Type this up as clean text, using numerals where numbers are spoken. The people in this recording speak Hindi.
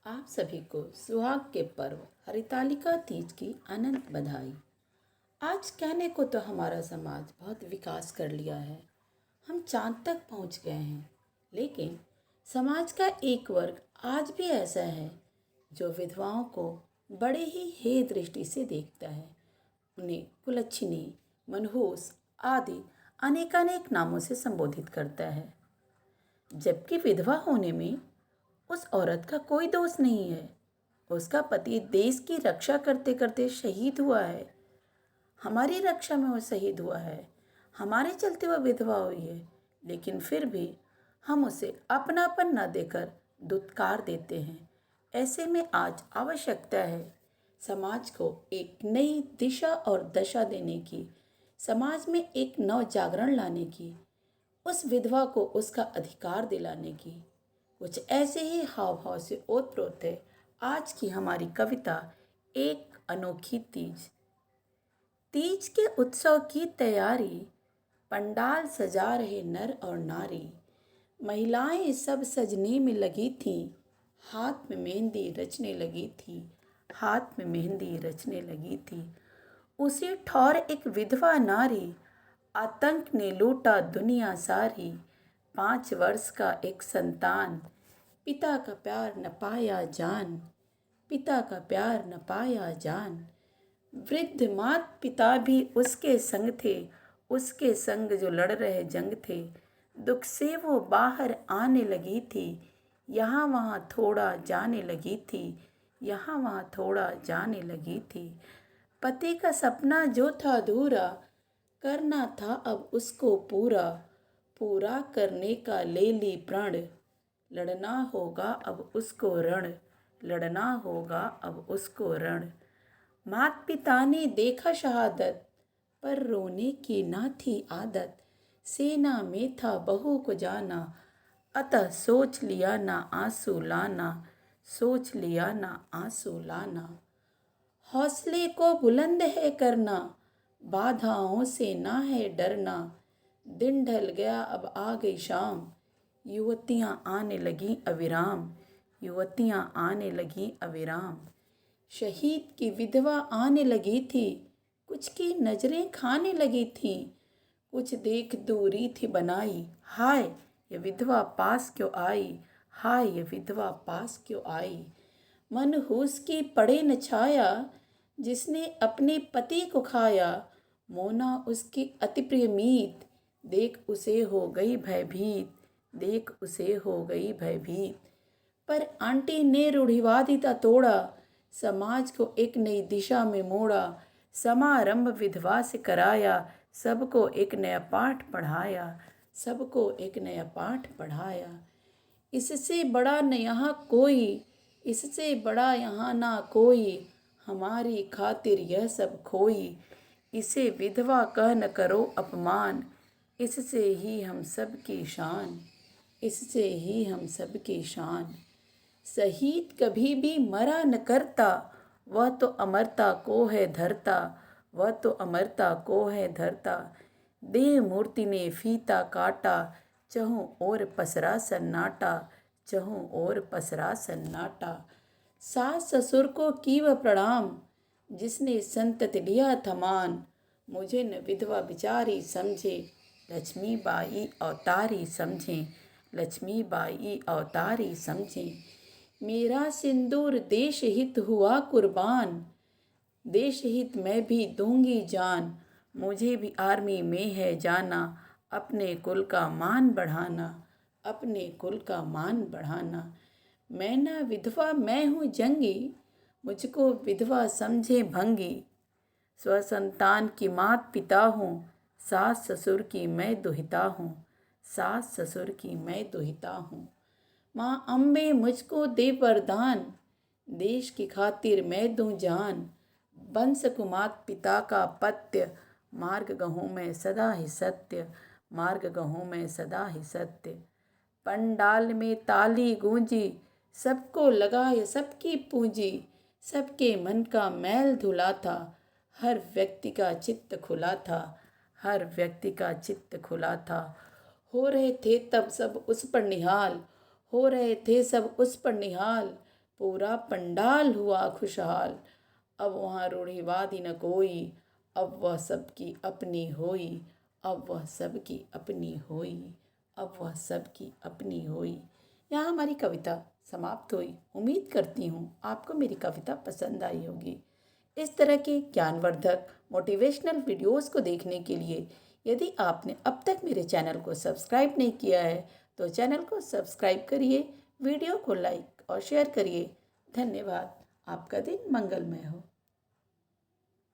आप सभी को सुहाग के पर्व हरितालिका तीज की अनंत बधाई। आज कहने को तो हमारा समाज बहुत विकास कर लिया है, हम चांद तक पहुंच गए हैं। लेकिन समाज का एक वर्ग आज भी ऐसा है जो विधवाओं को बड़े ही हे दृष्टि से देखता है। उन्हें कुलच्छिनी, मनहूस आदि अनेकानेक नामों से संबोधित करता है, जबकि विधवा होने में उस औरत का कोई दोष नहीं है। उसका पति देश की रक्षा करते करते शहीद हुआ है, हमारी रक्षा में वो शहीद हुआ है, हमारे चलते वह विधवा हुई है। लेकिन फिर भी हम उसे अपनापन न देकर दुत्कार देते हैं। ऐसे में आज आवश्यकता है समाज को एक नई दिशा और दशा देने की, समाज में एक नव जागरण लाने की, उस विधवा को उसका अधिकार दिलाने की। कुछ ऐसे ही हाव भाव से ओतप्रोत है आज की हमारी कविता एक अनोखी तीज। तीज के उत्सव की तैयारी, पंडाल सजा रहे नर और नारी। महिलाएं सब सजने में लगी थीं, हाथ में मेहंदी रचने लगी थी, हाथ में मेहंदी रचने लगी थी। उसी ठौर एक विधवा नारी, आतंक ने लूटा दुनिया सारी। 5 वर्ष का एक संतान, पिता का प्यार न पाया जान, पिता का प्यार न पाया जान। वृद्ध मात पिता भी उसके संग थे, उसके संग जो लड़ रहे जंग थे। दुख से वो बाहर आने लगी थी, यहाँ वहाँ थोड़ा जाने लगी थी, यहाँ वहाँ थोड़ा जाने लगी थी। पति का सपना जो था अधूरा, करना था अब उसको पूरा, पूरा करने का ले ली प्रण। लड़ना होगा अब उसको रण, लड़ना होगा अब उसको रण। मात पिता ने देखा शहादत, पर रोने की ना थी आदत। सेना में था बहू को जाना, अतः सोच लिया ना आंसू लाना, सोच लिया ना आंसू लाना। हौसले को बुलंद है करना, बाधाओं से ना है डरना। दिन ढल गया अब आ गई शाम, युवतियाँ आने लगीं अविराम, युवतियाँ आने लगीं अविराम। शहीद की विधवा आने लगी थी, कुछ की नजरें खाने लगी थीं, कुछ देख दूरी थी बनाई। हाय ये विधवा पास क्यों आई, हाय ये विधवा पास क्यों आई। मनहूस की पड़े न छाया, जिसने अपने पति को खाया। मोना उसकी अति प्रिय मीत, देख उसे हो गई भयभीत, देख उसे हो गई भयभीत। पर आंटी ने रूढ़िवादिता तोड़ा, समाज को एक नई दिशा में मोड़ा। समारंभ विधवा से कराया, सबको एक नया पाठ पढ़ाया, सबको एक नया पाठ पढ़ाया। इससे बड़ा न यहाँ कोई, इससे बड़ा यहाँ ना कोई, हमारी खातिर यह सब खोई। इसे विधवा कह न करो अपमान, इससे ही हम सब की शान, इससे ही हम सब की शान। शहीद कभी भी मरा न करता, वह तो अमरता को है धरता, वह तो अमरता को है धरता। देह मूर्ति ने फीता काटा, चहुं ओर पसरा सन्नाटा, चहुं ओर पसरा सन्नाटा। सास ससुर को की वह प्रणाम, जिसने संतत लिया थमान। मुझे न विधवा बिचारी समझे, लक्ष्मीबाई अवतारी समझें, लक्ष्मीबाई अवतारी समझें। मेरा सिंदूर देश हित हुआ कुर्बान, देश हित मैं भी दूंगी जान। मुझे भी आर्मी में है जाना, अपने कुल का मान बढ़ाना, अपने कुल का मान बढ़ाना। मैं ना विधवा मैं हूँ जंगी, मुझको विधवा समझे भंगी। स्वसंतान की मात पिता हूँ, सास ससुर की मैं दुहिता हूँ, सास ससुर की मैं दुहिता हूँ। माँ अम्बे मुझको दे वरदान, देश की खातिर मैं दूं जान। वंश कुमात पिता का पत्य, मार्ग गहूँ में सदा ही सत्य, मार्ग गहूँ में सदा ही सत्य। पंडाल में ताली गूंजी, सबको लगाए सबकी पूंजी। सबके मन का मैल धुला था, हर व्यक्ति का चित्त खुला था, हर व्यक्ति का चित्त खुला था। हो रहे थे तब सब उस पर निहाल, हो रहे थे सब उस पर निहाल। पूरा पंडाल हुआ खुशहाल। अब वहाँ रूढ़िवादी न कोई, अब वह सबकी अपनी होई, अब वह सबकी अपनी होई, अब वह सबकी अपनी होई। यहाँ हमारी कविता समाप्त हुई। उम्मीद करती हूँ आपको मेरी कविता पसंद आई होगी। इस तरह के ज्ञानवर्धक मोटिवेशनल वीडियोस को देखने के लिए यदि आपने अब तक मेरे चैनल को सब्सक्राइब नहीं किया है तो चैनल को सब्सक्राइब करिए, वीडियो को लाइक और शेयर करिए। धन्यवाद। आपका दिन मंगलमय हो।